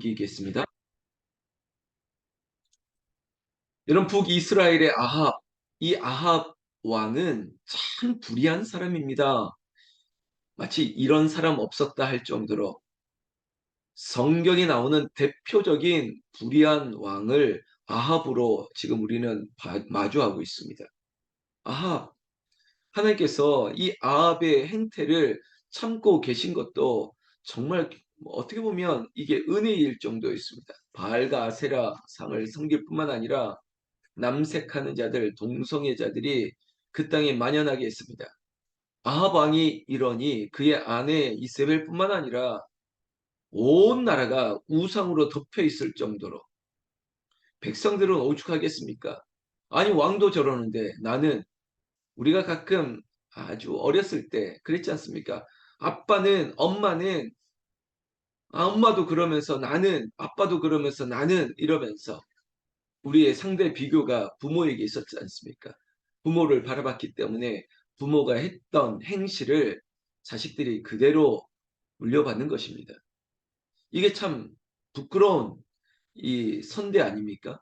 넘기겠습니다. 여러분, 북이스라엘의 아합, 이 아합 왕은 참 불의한 사람입니다. 마치 이런 사람 없었다 할 정도로 성경에 나오는 대표적인 불의한 왕을 아합으로 지금 우리는 마주하고 있습니다. 아합, 하나님께서 이 아합의 행태를 참고 계신 것도 정말 어떻게 보면 이게 은혜일 정도였습니다. 바알과 아세라 상을 섬길 뿐만 아니라 남색하는 자들, 동성애자들이 그 땅에 만연하게 했습니다. 아합 왕이 이러니 그의 아내 이세벨뿐만 아니라 온 나라가 우상으로 덮여 있을 정도로 백성들은 오죽하겠습니까? 아니 왕도 저러는데 나는 우리가 가끔 아주 어렸을 때 그랬지 않습니까? 엄마는 엄마도 그러면서 나는 아빠도 그러면서 나는 이러면서 우리의 상대 비교가 부모에게 있었지 않습니까? 부모를 바라봤기 때문에 부모가 했던 행실을 자식들이 그대로 물려받는 것입니다. 이게 참 부끄러운 이 선대 아닙니까?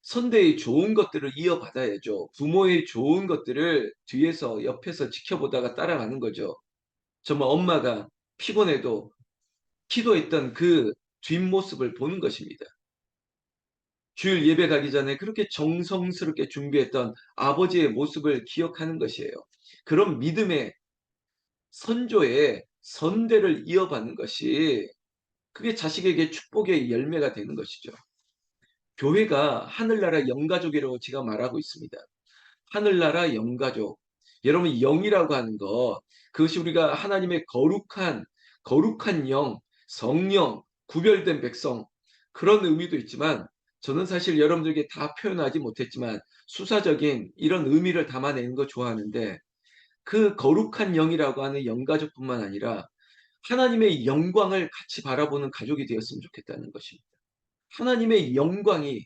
선대의 좋은 것들을 이어받아야죠. 부모의 좋은 것들을 뒤에서 옆에서 지켜보다가 따라가는 거죠. 정말 엄마가 피곤해도 기도했던 그 뒷모습을 보는 것입니다. 주일 예배 가기 전에 그렇게 정성스럽게 준비했던 아버지의 모습을 기억하는 것이에요. 그런 믿음의 선조의 선대를 이어받는 것이 그게 자식에게 축복의 열매가 되는 것이죠. 교회가 하늘나라 영가족이라고 제가 말하고 있습니다. 하늘나라 영가족. 여러분 영이라고 하는 것 그것이 우리가 하나님의 거룩한 영, 성령, 구별된 백성 그런 의미도 있지만 저는 사실 여러분들에게 다 표현하지 못했지만 수사적인 이런 의미를 담아내는 거 좋아하는데 그 거룩한 영이라고 하는 영가족뿐만 아니라 하나님의 영광을 같이 바라보는 가족이 되었으면 좋겠다는 것입니다. 하나님의 영광이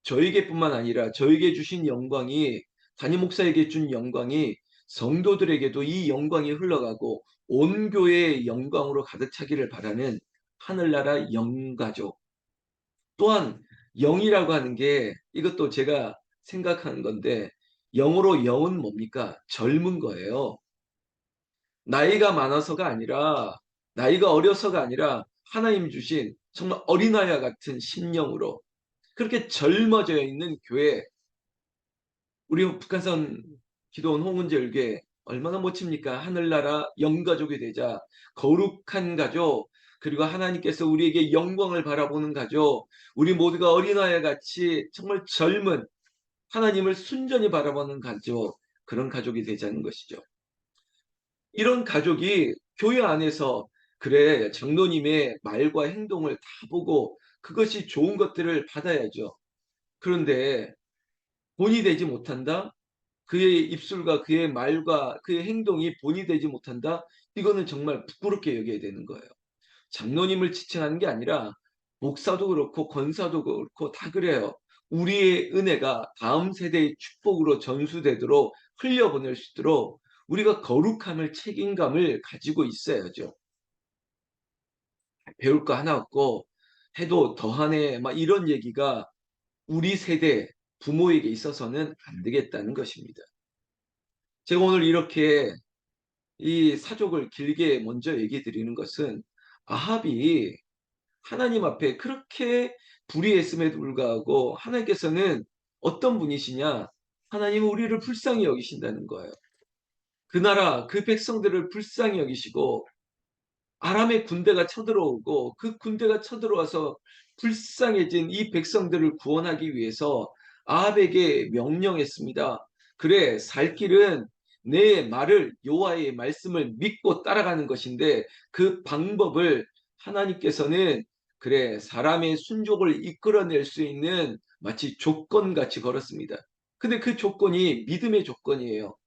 저에게뿐만 아니라 저에게 주신 영광이 담임 목사에게 준 영광이 성도들에게도 이 영광이 흘러가고 온 교회의 영광으로 가득 차기를 바라는 하늘나라 영가족. 또한 영이라고 하는 게 이것도 제가 생각하는 건데 영어로 영은 뭡니까? 젊은 거예요. 나이가 많아서가 아니라 나이가 어려서가 아니라 하나님 주신 정말 어린아이와 같은 심령으로 그렇게 젊어져 있는 교회 우리 북한산 기도원 홍은절교회 얼마나 멋집니까? 하늘나라 영가족이 되자 거룩한 가족 그리고 하나님께서 우리에게 영광을 바라보는 가족 우리 모두가 어린아이 같이 정말 젊은 하나님을 순전히 바라보는 가족 그런 가족이 되자는 것이죠. 이런 가족이 교회 안에서 그래 장로님의 말과 행동을 다 보고 그것이 좋은 것들을 받아야죠. 그런데 본이 되지 못한다? 그의 입술과 그의 말과 그의 행동이 본이 되지 못한다? 이거는 정말 부끄럽게 여겨야 되는 거예요. 장로님을 지칭하는 게 아니라 목사도 그렇고 권사도 그렇고 다 그래요. 우리의 은혜가 다음 세대의 축복으로 전수되도록 흘려보낼 수 있도록 우리가 거룩함을 책임감을 가지고 있어야죠. 배울 거 하나 없고 해도 더하네 막 이런 얘기가 우리 세대 부모에게 있어서는 안 되겠다는 것입니다. 제가 오늘 이렇게 이 사족을 길게 먼저 얘기 드리는 것은 아합이 하나님 앞에 그렇게 불의했음에도 불구하고 하나님께서는 어떤 분이시냐? 하나님은 우리를 불쌍히 여기신다는 거예요. 그 나라, 그 백성들을 불쌍히 여기시고 아람의 군대가 쳐들어오고 그 군대가 쳐들어와서 불쌍해진 이 백성들을 구원하기 위해서 아합에게 명령했습니다. 그래, 살 길은 내 말을 여호와의 말씀을 믿고 따라가는 것인데 그 방법을 하나님께서는 그래 사람의 순종을 이끌어낼 수 있는 마치 조건같이 걸었습니다. 근데 그 조건이 믿음의 조건이에요.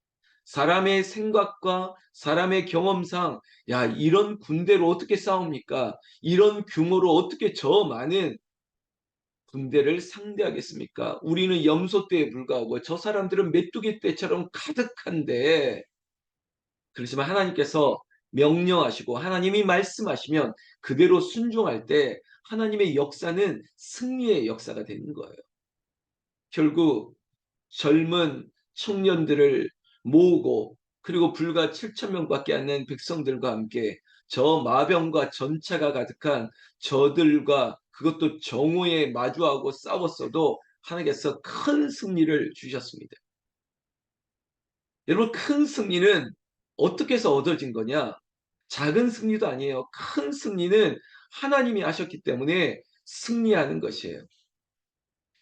사람의 생각과 사람의 경험상 야 이런 군대로 어떻게 싸웁니까? 이런 규모로 어떻게 저 많은 군대를 상대하겠습니까? 우리는 염소떼에 불과하고 저 사람들은 메뚜기 떼처럼 가득한데 그렇지만 하나님께서 명령하시고 하나님이 말씀하시면 그대로 순종할 때 하나님의 역사는 승리의 역사가 되는 거예요. 결국 젊은 청년들을 모으고 그리고 불과 7천 명밖에 안 되는 백성들과 함께 저 마병과 전차가 가득한 저들과 그것도 정오에 마주하고 싸웠어도 하나님께서 큰 승리를 주셨습니다. 여러분, 큰 승리는 어떻게 해서 얻어진 거냐? 작은 승리도 아니에요. 큰 승리는 하나님이 하셨기 때문에 승리하는 것이에요.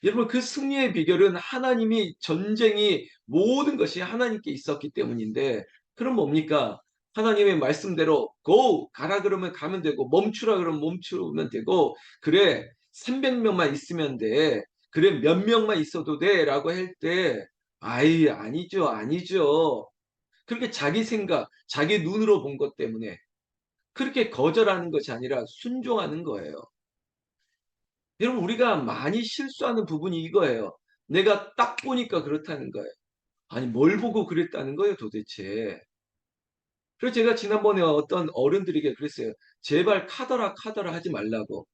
여러분, 그 승리의 비결은 하나님이 전쟁이 모든 것이 하나님께 있었기 때문인데, 그럼 뭡니까? 하나님의 말씀대로 go 가라 그러면 가면 되고, 멈추라 그러면 멈추면 되고, 그래 300명만 있으면 돼, 그래 몇 명만 있어도 돼라고 할 때, 아이 아니죠, 아니죠. 그렇게 자기 생각, 자기 눈으로 본 것 때문에 그렇게 거절하는 것이 아니라 순종하는 거예요. 여러분, 우리가 많이 실수하는 부분이 이거예요. 내가 딱 보니까 그렇다는 거예요. 아니, 뭘 보고 그랬다는 거예요, 도대체. 그래서 제가 지난번에 어떤 어른들에게 그랬어요. 제발 카더라 카더라 하지 말라고.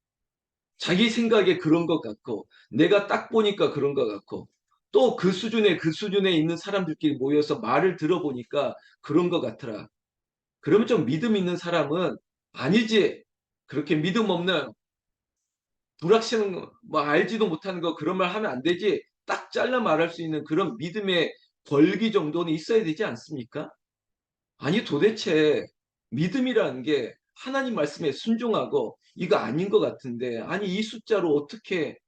자기 생각에 그런 것 같고, 내가 딱 보니까 그런 것 같고, 또 그 수준에 있는 사람들끼리 모여서 말을 들어보니까 그런 것 같더라. 그러면 좀 믿음 있는 사람은 아니지. 그렇게 믿음 없는 불확실한 뭐 알지도 못하는 거 그런 말 하면 안 되지. 딱 잘라 말할 수 있는 그런 믿음의 벌기 정도는 있어야 되지 않습니까? 아니, 도대체 믿음이라는 게 하나님 말씀에 순종하고 이거 아닌 것 같은데, 아니 이 숫자로 어떻게,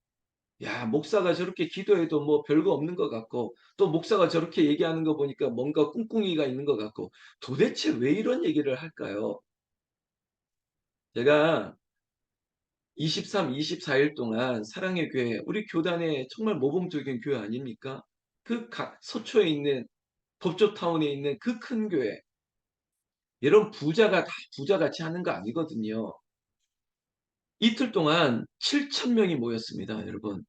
야 목사가 저렇게 기도해도 뭐 별거 없는 것 같고, 또 목사가 저렇게 얘기하는 거 보니까 뭔가 꿍꿍이가 있는 것 같고, 도대체 왜 이런 얘기를 할까요? 제가 23, 24일 동안 사랑의 교회, 우리 교단의 정말 모범적인 교회 아닙니까? 그 서초에 있는 법조타운에 있는 그 큰 교회. 여러분, 부자가 다 부자같이 하는 거 아니거든요. 이틀 동안 7천 명이 모였습니다, 여러분.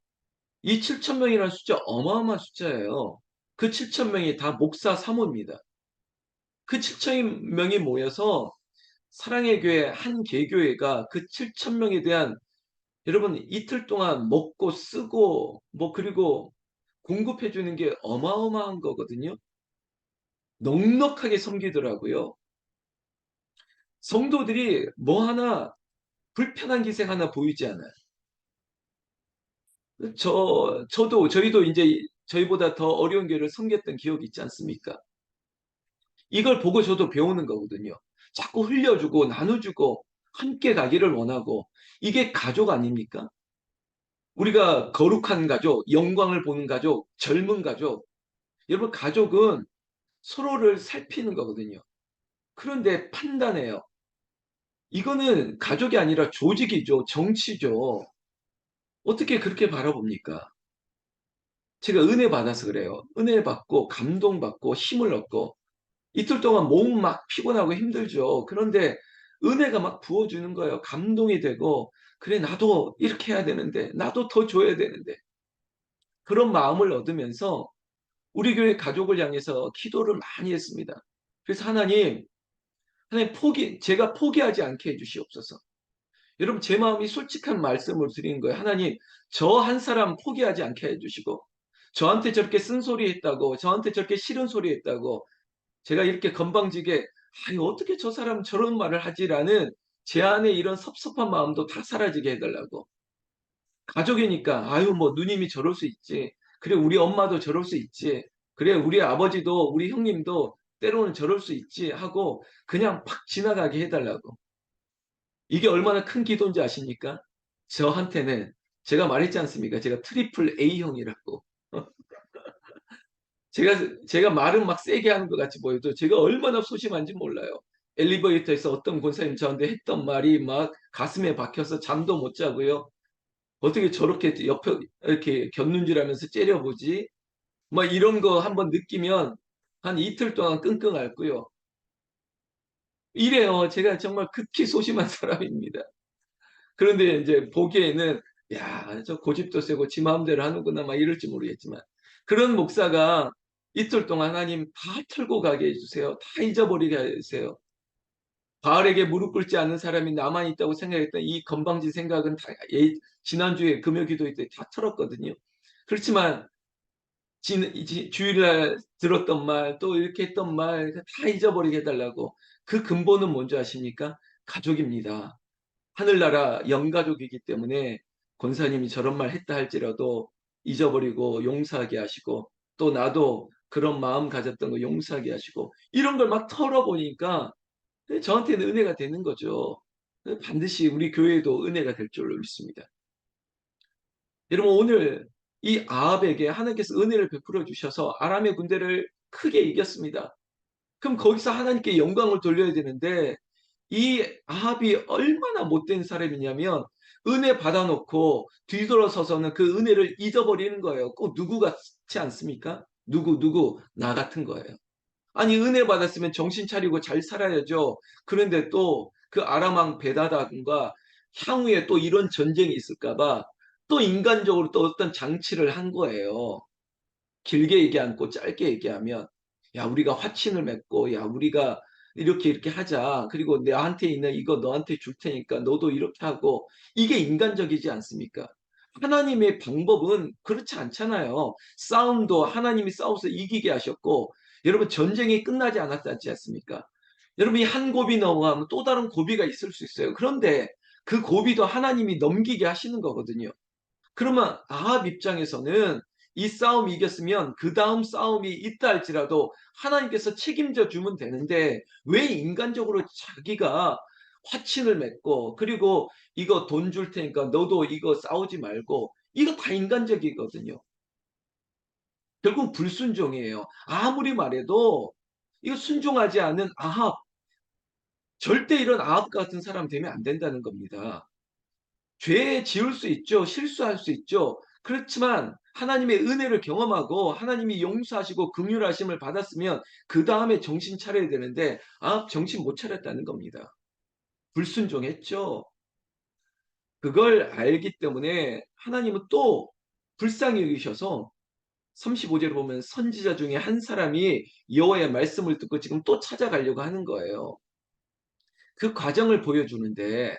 이 7천 명이라는 숫자 어마어마한 숫자예요. 그 7천 명이 다 목사 사모입니다. 그 7천 명이 모여서 사랑의 교회 한 개교회가 그 7천 명에 대한, 여러분 이틀 동안 먹고 쓰고 뭐 그리고 공급해 주는 게 어마어마한 거거든요. 넉넉하게 섬기더라고요. 성도들이 뭐 하나 불편한 기색 하나 보이지 않아요. 저희도 이제 저희보다 더 어려운 교회를 섬겼던 기억이 있지 않습니까? 이걸 보고 저도 배우는 거거든요. 자꾸 흘려주고 나눠주고 함께 가기를 원하고, 이게 가족 아닙니까? 우리가 거룩한 가족, 영광을 보는 가족, 젊은 가족. 여러분, 가족은 서로를 살피는 거거든요. 그런데 판단해요. 이거는 가족이 아니라 조직이죠. 정치죠. 어떻게 그렇게 바라봅니까? 제가 은혜 받아서 그래요. 은혜 받고 감동받고 힘을 얻고 이틀 동안 몸 막 피곤하고 힘들죠. 그런데 은혜가 막 부어주는 거예요. 감동이 되고, 그래 나도 이렇게 해야 되는데, 나도 더 줘야 되는데, 그런 마음을 얻으면서 우리 교회 가족을 향해서 기도를 많이 했습니다. 그래서 하나님 제가 포기하지 않게 해주시옵소서. 여러분, 제 마음이 솔직한 말씀을 드리는 거예요. 하나님, 저 한 사람 포기하지 않게 해주시고, 저한테 저렇게 쓴소리 했다고, 저한테 저렇게 싫은 소리 했다고, 제가 이렇게 건방지게, 아니, 어떻게 저 사람 저런 말을 하지라는 제 안에 이런 섭섭한 마음도 다 사라지게 해달라고. 가족이니까, 아유, 뭐, 누님이 저럴 수 있지. 그래, 우리 엄마도 저럴 수 있지. 그래, 우리 아버지도, 우리 형님도 때로는 저럴 수 있지 하고, 그냥 팍 지나가게 해달라고. 이게 얼마나 큰 기도인지 아십니까? 저한테는, 제가 말했지 않습니까? 제가 트리플 A형이라고. 제가 말은 막 세게 하는 것 같이 보여도 제가 얼마나 소심한지 몰라요. 엘리베이터에서 어떤 권사님 저한테 했던 말이 막 가슴에 박혀서 잠도 못 자고요. 어떻게 저렇게 옆에 이렇게 곁눈질하면서 째려보지? 막 이런 거 한번 느끼면 한 이틀 동안 끙끙 앓고요. 이래요. 제가 정말 극히 소심한 사람입니다. 그런데 이제 보기에는, 야, 저 고집도 세고 지 마음대로 하는구나 막 이럴지 모르겠지만, 그런 목사가 이틀 동안 하나님 다 털고 가게 해주세요. 다 잊어버리게 해주세요. 바알에게 무릎 꿇지 않는 사람이 나만 있다고 생각했던 이 건방진 생각은 다 지난주에 금요기도회 때 다 털었거든요. 그렇지만 주일날 들었던 말, 또 이렇게 했던 말 다 잊어버리게 해달라고. 그 근본은 뭔지 아십니까? 가족입니다. 하늘나라 영가족이기 때문에 권사님이 저런 말 했다 할지라도 잊어버리고 용서하게 하시고, 또 나도 그런 마음 가졌던 거 용서하게 하시고, 이런 걸 막 털어보니까 저한테는 은혜가 되는 거죠. 반드시 우리 교회에도 은혜가 될 줄로 믿습니다. 여러분, 오늘 이 아합에게 하나님께서 은혜를 베풀어 주셔서 아람의 군대를 크게 이겼습니다. 그럼 거기서 하나님께 영광을 돌려야 되는데, 이 아합이 얼마나 못된 사람이냐면 은혜 받아놓고 뒤돌아서서는 그 은혜를 잊어버리는 거예요. 꼭 누구 같지 않습니까? 누구 나 같은 거예요. 아니, 은혜 받았으면 정신 차리고 잘 살아야죠. 그런데 또 그 아람 왕 베다다군과 향후에 또 이런 전쟁이 있을까 봐 또 인간적으로 또 어떤 장치를 한 거예요. 길게 얘기 않고 짧게 얘기하면, 야, 우리가 화친을 맺고, 야, 우리가 이렇게 하자. 그리고 나한테 있는 이거 너한테 줄 테니까 너도 이렇게 하고. 이게 인간적이지 않습니까? 하나님의 방법은 그렇지 않잖아요. 싸움도 하나님이 싸워서 이기게 하셨고, 여러분, 전쟁이 끝나지 않았지 않습니까? 여러분, 이 한 고비 넘어가면 또 다른 고비가 있을 수 있어요. 그런데 그 고비도 하나님이 넘기게 하시는 거거든요. 그러면 아합 입장에서는 이 싸움이 이겼으면 그 다음 싸움이 있다 할지라도 하나님께서 책임져 주면 되는데, 왜 인간적으로 자기가 화친을 맺고, 그리고 이거 돈 줄 테니까 너도 이거 싸우지 말고, 이거 다 인간적이거든요. 결국 불순종이에요. 아무리 말해도 이거 순종하지 않은 아합, 절대 이런 아합 같은 사람 되면 안 된다는 겁니다. 죄 지을 수 있죠. 실수할 수 있죠. 그렇지만 하나님의 은혜를 경험하고 하나님이 용서하시고 긍휼하심을 받았으면 그 다음에 정신 차려야 되는데, 정신 못 차렸다는 겁니다. 불순종했죠. 그걸 알기 때문에 하나님은 또 불쌍히 여기셔서 35절을 보면 선지자 중에 한 사람이 여호와의 말씀을 듣고 지금 또 찾아가려고 하는 거예요. 그 과정을 보여주는데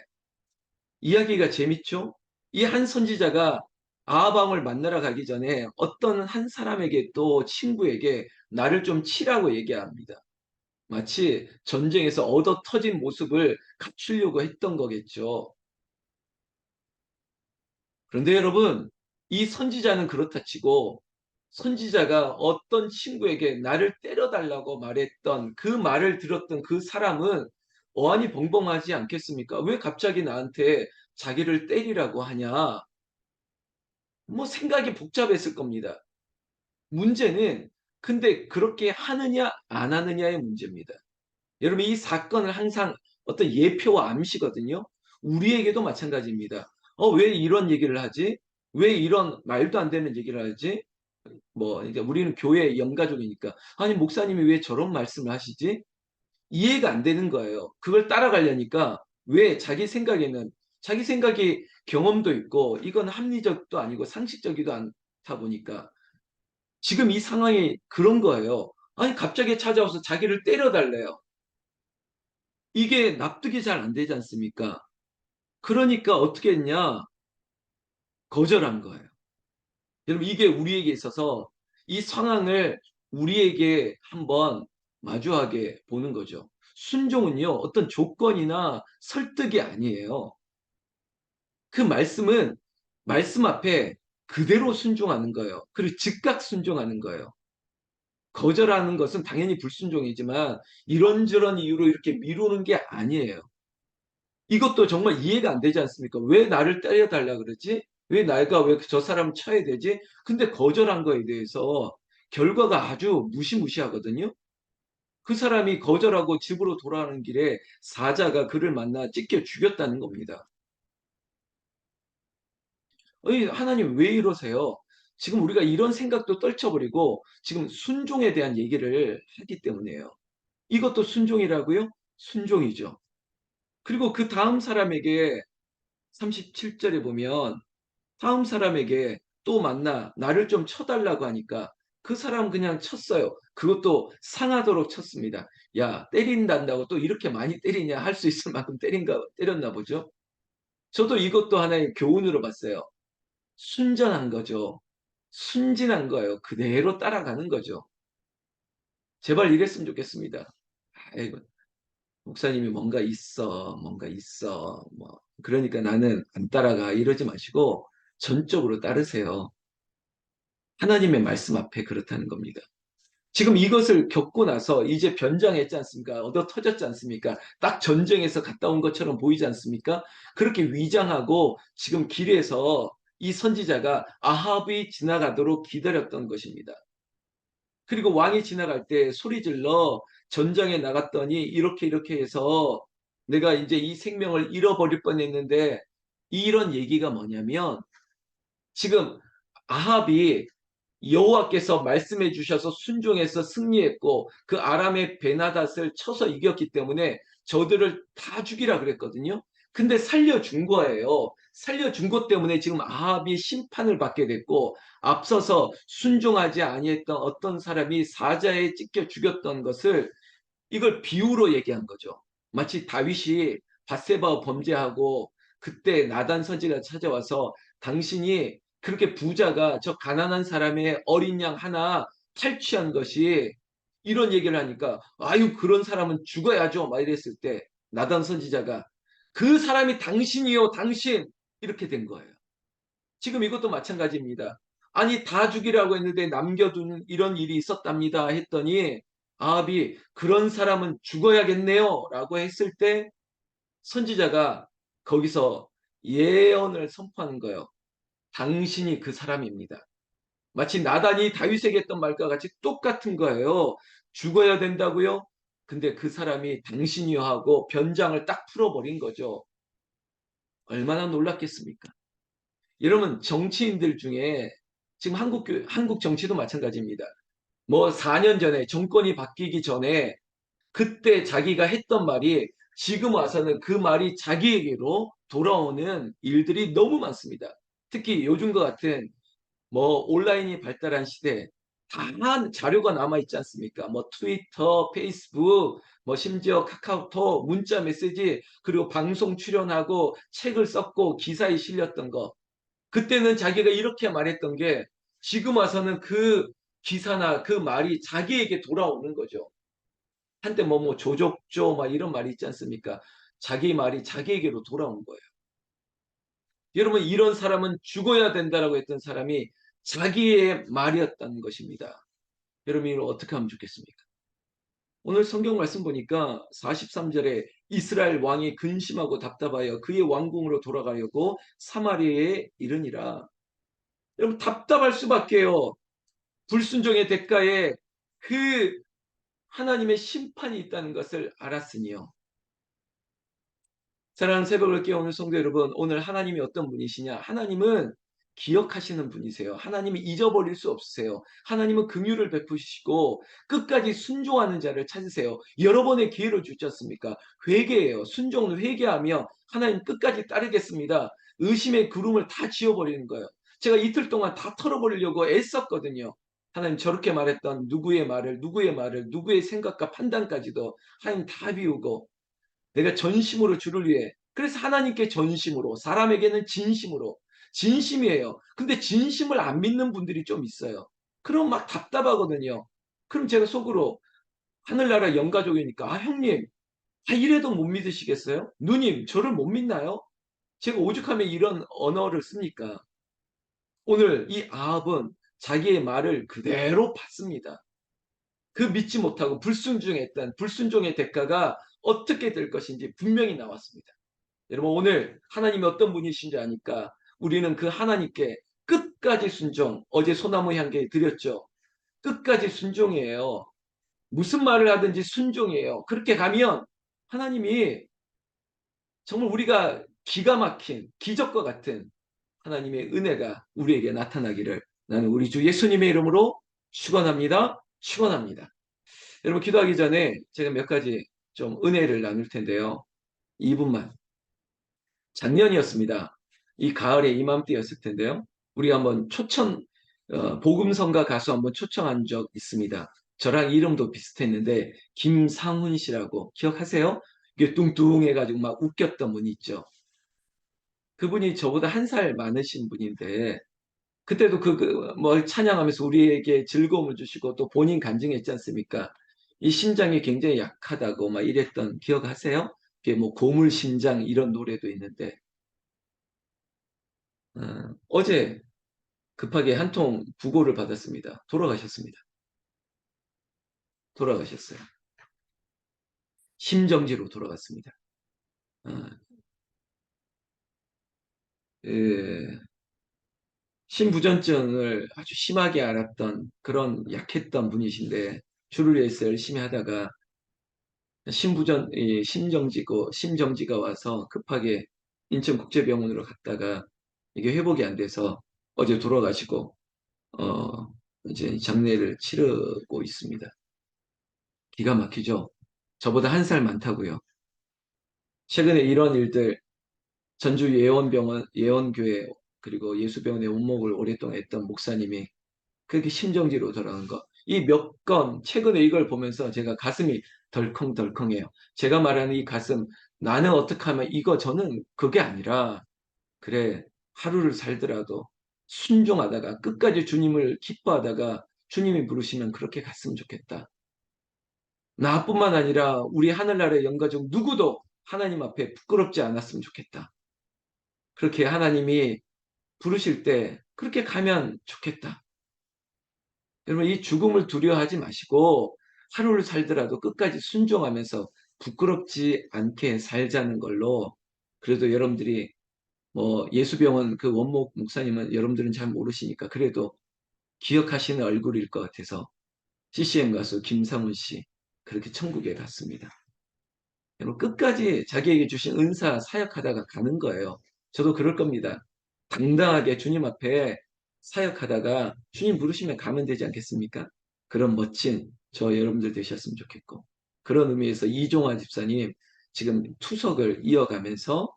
이야기가 재밌죠? 이 한 선지자가 아하방을 만나러 가기 전에 어떤 한 사람에게, 또 친구에게 나를 좀 치라고 얘기합니다. 마치 전쟁에서 얻어 터진 모습을 갖추려고 했던 거겠죠. 그런데 여러분, 이 선지자는 그렇다 치고, 선지자가 어떤 친구에게 나를 때려달라고 말했던 그 말을 들었던 그 사람은 어안이 벙벙하지 않겠습니까? 왜 갑자기 나한테 자기를 때리라고 하냐? 뭐 생각이 복잡했을 겁니다. 문제는 근데 그렇게 하느냐 안 하느냐의 문제입니다. 여러분, 이 사건은 항상 어떤 예표와 암시거든요. 우리에게도 마찬가지입니다. 왜 이런 얘기를 하지? 왜 이런 말도 안 되는 얘기를 하지? 뭐 이제 우리는 교회 영가족이니까, 아니 목사님이 왜 저런 말씀을 하시지? 이해가 안 되는 거예요. 그걸 따라가려니까, 왜 자기 생각이 경험도 있고 이건 합리적도 아니고 상식적이도 않다 보니까 지금 이 상황이 그런 거예요. 아니 갑자기 찾아와서 자기를 때려달래요. 이게 납득이 잘 안 되지 않습니까? 그러니까 어떻게 했냐? 거절한 거예요. 여러분, 이게 우리에게 있어서 이 상황을 우리에게 한번 마주하게 보는 거죠. 순종은요, 어떤 조건이나 설득이 아니에요. 그 말씀은 말씀 앞에 그대로 순종하는 거예요. 그리고 즉각 순종하는 거예요. 거절하는 것은 당연히 불순종이지만 이런저런 이유로 이렇게 미루는 게 아니에요. 이것도 정말 이해가 안 되지 않습니까? 왜 나를 때려달라 그러지? 왜 저 사람 쳐야 되지? 근데 거절한 거에 대해서 결과가 아주 무시무시하거든요. 그 사람이 거절하고 집으로 돌아가는 길에 사자가 그를 만나 찢겨 죽였다는 겁니다. 하나님 왜 이러세요? 지금 우리가 이런 생각도 떨쳐버리고 지금 순종에 대한 얘기를 하기 때문에요. 이것도 순종이라고요? 순종이죠. 그리고 그 다음 사람에게 37절에 보면 다음 사람에게 또 만나 나를 좀 쳐달라고 하니까 그 사람 그냥 쳤어요. 그것도 상하도록 쳤습니다. 야, 때린단다고 또 이렇게 많이 때리냐 할 수 있을 만큼 때렸나 보죠. 저도 이것도 하나의 교훈으로 봤어요. 순전한 거죠. 순진한 거예요. 그대로 따라가는 거죠. 제발 이랬으면 좋겠습니다. 아이고, 목사님이 뭔가 있어. 뭐, 그러니까 나는 안 따라가. 이러지 마시고 전적으로 따르세요. 하나님의 말씀 앞에 그렇다는 겁니다. 지금 이것을 겪고 나서 이제 변장했지 않습니까? 얻어 터졌지 않습니까? 딱 전쟁에서 갔다 온 것처럼 보이지 않습니까? 그렇게 위장하고 지금 길에서 이 선지자가 아합이 지나가도록 기다렸던 것입니다. 그리고 왕이 지나갈 때 소리 질러 전장에 나갔더니 이렇게 해서 내가 이제 이 생명을 잃어버릴 뻔했는데, 이런 얘기가 뭐냐면 지금 아합이 여호와께서 말씀해 주셔서 순종해서 승리했고 그 아람의 베나닷을 쳐서 이겼기 때문에 저들을 다 죽이라 그랬거든요. 근데 살려준 거예요. 살려준 것 때문에 지금 아합이 심판을 받게 됐고, 앞서서 순종하지 아니했던 어떤 사람이 사자에 찢겨 죽였던 것을 이걸 비유로 얘기한 거죠. 마치 다윗이 밧세바 범죄하고 그때 나단 선지가 찾아와서 당신이 그렇게 부자가 저 가난한 사람의 어린 양 하나 탈취한 것이, 이런 얘기를 하니까 아유 그런 사람은 죽어야죠 막 이랬을 때 나단 선지자가 그 사람이 당신이요 당신, 이렇게 된 거예요. 지금 이것도 마찬가지입니다. 아니 다 죽이라고 했는데 남겨둔 이런 일이 있었답니다 했더니 아합이 그런 사람은 죽어야겠네요 라고 했을 때 선지자가 거기서 예언을 선포하는 거예요. 당신이 그 사람입니다. 마치 나단이 다윗에게 했던 말과 같이 똑같은 거예요. 죽어야 된다고요? 근데 그 사람이 당신이요 하고 변장을 딱 풀어버린 거죠. 얼마나 놀랐겠습니까? 여러분, 정치인들 중에 지금 한국 정치도 마찬가지입니다. 뭐 4년 전에 정권이 바뀌기 전에 그때 자기가 했던 말이 지금 와서는 그 말이 자기에게로 돌아오는 일들이 너무 많습니다. 특히 요즘과 같은 뭐 온라인이 발달한 시대, 다한 자료가 남아 있지 않습니까? 뭐 트위터, 페이스북, 뭐 심지어 카카오톡, 문자 메시지, 그리고 방송 출연하고 책을 썼고 기사에 실렸던 거. 그때는 자기가 이렇게 말했던 게 지금 와서는 그 기사나 그 말이 자기에게 돌아오는 거죠. 한때 뭐 조족조 막 이런 말이 있지 않습니까? 자기 말이 자기에게로 돌아온 거예요. 여러분, 이런 사람은 죽어야 된다라고 했던 사람이 자기의 말이었다는 것입니다. 여러분, 이걸 어떻게 하면 좋겠습니까? 오늘 성경 말씀 보니까 43절에 이스라엘 왕이 근심하고 답답하여 그의 왕궁으로 돌아가려고 사마리아에 이르니라. 여러분, 답답할 수밖에요. 불순종의 대가에 그 하나님의 심판이 있다는 것을 알았으니요. 사랑하는 새벽을 깨우는 성도 여러분, 오늘 하나님이 어떤 분이시냐? 하나님은 기억하시는 분이세요. 하나님이 잊어버릴 수 없으세요. 하나님은 긍휼을 베푸시고 끝까지 순종하는 자를 찾으세요. 여러 번의 기회를 주지 않습니까? 회개예요. 순종을 회개하며 하나님 끝까지 따르겠습니다. 의심의 구름을 다 지워버리는 거예요. 제가 이틀 동안 다 털어버리려고 애썼거든요. 하나님 저렇게 말했던 누구의 말을, 누구의 생각과 판단까지도 하나님 다 비우고 내가 전심으로 주를 위해. 그래서 하나님께 전심으로, 사람에게는 진심으로. 진심이에요. 근데 진심을 안 믿는 분들이 좀 있어요. 그럼 막 답답하거든요. 그럼 제가 속으로 하늘나라 영가족이니까 아 형님, 아 이래도 못 믿으시겠어요? 누님 저를 못 믿나요? 제가 오죽하면 이런 언어를 씁니까? 오늘 이 아합은 자기의 말을 그대로 받습니다. 그 믿지 못하고 불순종했던 불순종의 대가가 어떻게 될 것인지 분명히 나왔습니다. 여러분, 오늘 하나님이 어떤 분이신지 아니까 우리는 그 하나님께 끝까지 순종. 어제 소나무 향기 드렸죠. 끝까지 순종이에요. 무슨 말을 하든지 순종이에요. 그렇게 가면 하나님이 정말 우리가 기가 막힌 기적과 같은 하나님의 은혜가 우리에게 나타나기를 나는 우리 주 예수님의 이름으로 축원합니다. 축원합니다. 여러분, 기도하기 전에 제가 몇 가지 좀 은혜를 나눌 텐데요. 2분만. 작년이었습니다. 이 가을에 이맘때였을 텐데요. 우리 한번 초청 복음성가 가수 한번 초청한 적 있습니다. 저랑 이름도 비슷했는데 김상훈 씨라고 기억하세요? 이게 뚱뚱해가지고 막 웃겼던 분이 있죠. 그분이 저보다 한 살 많으신 분인데 그때도 뭐 찬양하면서 우리에게 즐거움을 주시고 또 본인 간증했지 않습니까? 이 심장이 굉장히 약하다고 막 이랬던 기억하세요? 이게 뭐 고물심장 이런 노래도 있는데 어제 급하게 한 통 부고를 받았습니다. 돌아가셨습니다. 돌아가셨어요. 심정지로 돌아갔습니다. 어, 예, 심부전증을 아주 심하게 앓았던 그런 약했던 분이신데 주를 위해서 열심히 하다가 심정지가 와서 급하게 인천국제병원으로 갔다가 이게 회복이 안 돼서 어제 돌아가시고 어, 이제 장례를 치르고 있습니다. 기가 막히죠. 저보다 한 살 많다고요. 최근에 이런 일들 전주 예원병원 예원교회 그리고 예수병원의 원목을 오랫동안 했던 목사님이 그렇게 심정지로 돌아간 거. 이 몇 건, 최근에 이걸 보면서 제가 가슴이 덜컹덜컹해요. 제가 말하는 이 가슴, 나는 어떻게 하면 저는 그게 아니라, 그래, 하루를 살더라도 순종하다가 끝까지 주님을 기뻐하다가 주님이 부르시면 그렇게 갔으면 좋겠다. 나뿐만 아니라 우리 하늘나라의 영가족 누구도 하나님 앞에 부끄럽지 않았으면 좋겠다. 그렇게 하나님이 부르실 때 그렇게 가면 좋겠다. 여러분, 이 죽음을 두려워하지 마시고 하루를 살더라도 끝까지 순종하면서 부끄럽지 않게 살자는 걸로 그래도 여러분들이 뭐 예수병원 그 원목 목사님은 여러분들은 잘 모르시니까 그래도 기억하시는 얼굴일 것 같아서 CCM 가수 김상훈 씨 그렇게 천국에 갔습니다. 여러분 끝까지 자기에게 주신 은사 사역하다가 가는 거예요. 저도 그럴 겁니다. 당당하게 주님 앞에 사역하다가 주님 부르시면 가면 되지 않겠습니까? 그런 멋진 저 여러분들 되셨으면 좋겠고 그런 의미에서 이종화 집사님 지금 투석을 이어가면서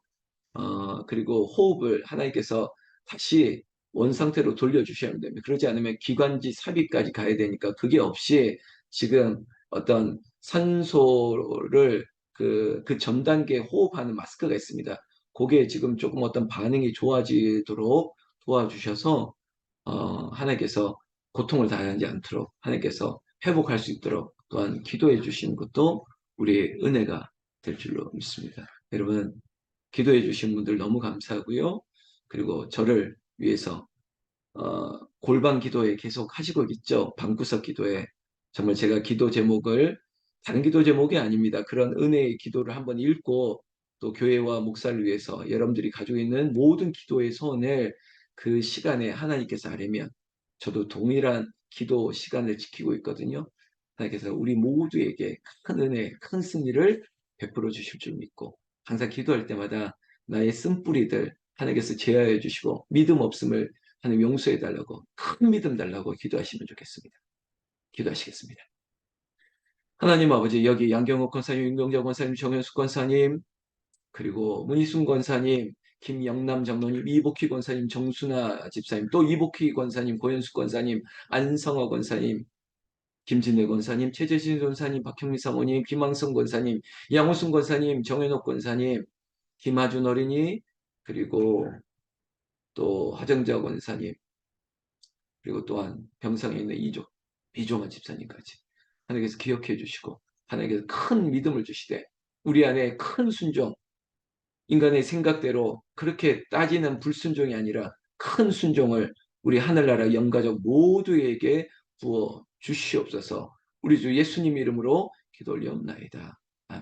그리고 호흡을 하나님께서 다시 원상태로 돌려주셔야 됩니다. 그러지 않으면 기관지 삽입까지 가야 되니까 그게 없이 지금 어떤 산소를 그 전 단계 호흡하는 마스크가 있습니다. 그게 지금 조금 어떤 반응이 좋아지도록 도와주셔서 하나님께서 고통을 당하지 않도록 하나님께서 회복할 수 있도록 또한 기도해 주시는 것도 우리의 은혜가 될 줄로 믿습니다. 여러분 기도해 주신 분들 너무 감사하고요. 그리고 저를 위해서 골방 기도에 계속 하시고 있죠. 방구석 기도에. 정말 제가 기도 제목을 다른 기도 제목이 아닙니다. 그런 은혜의 기도를 한번 읽고 또 교회와 목사를 위해서 여러분들이 가지고 있는 모든 기도의 소원을 그 시간에 하나님께서 아뢰면 저도 동일한 기도 시간을 지키고 있거든요. 하나님께서 우리 모두에게 큰 은혜, 큰 승리를 베풀어 주실 줄 믿고 항상 기도할 때마다 나의 쓴뿌리들 하나님께서 제하여 주시고 믿음 없음을 하나님 용서해 달라고 큰 믿음 달라고 기도하시면 좋겠습니다. 기도하시겠습니다. 하나님 아버지 여기 양경옥 권사님, 윤경자 권사님, 정현숙 권사님 그리고 문희순 권사님, 김영남 장로님, 이복희 권사님, 정순아 집사님, 또 이복희 권사님, 고현숙 권사님, 안성호 권사님, 김진애 권사님, 최재신 권사님, 박형미 사모님, 김항성 권사님, 양호순 권사님, 정현옥 권사님, 김하준 어린이, 그리고 또 화정자 권사님, 그리고 또한 병상에 있는 이종환 집사님까지 하나님께서 기억해 주시고 하나님께서 큰 믿음을 주시되 우리 안에 큰 순종, 인간의 생각대로 그렇게 따지는 불순종이 아니라 큰 순종을 우리 하늘나라 영가족 모두에게 부어 주시옵소서. 우리 주 예수님 이름으로 기도 올리옵나이다.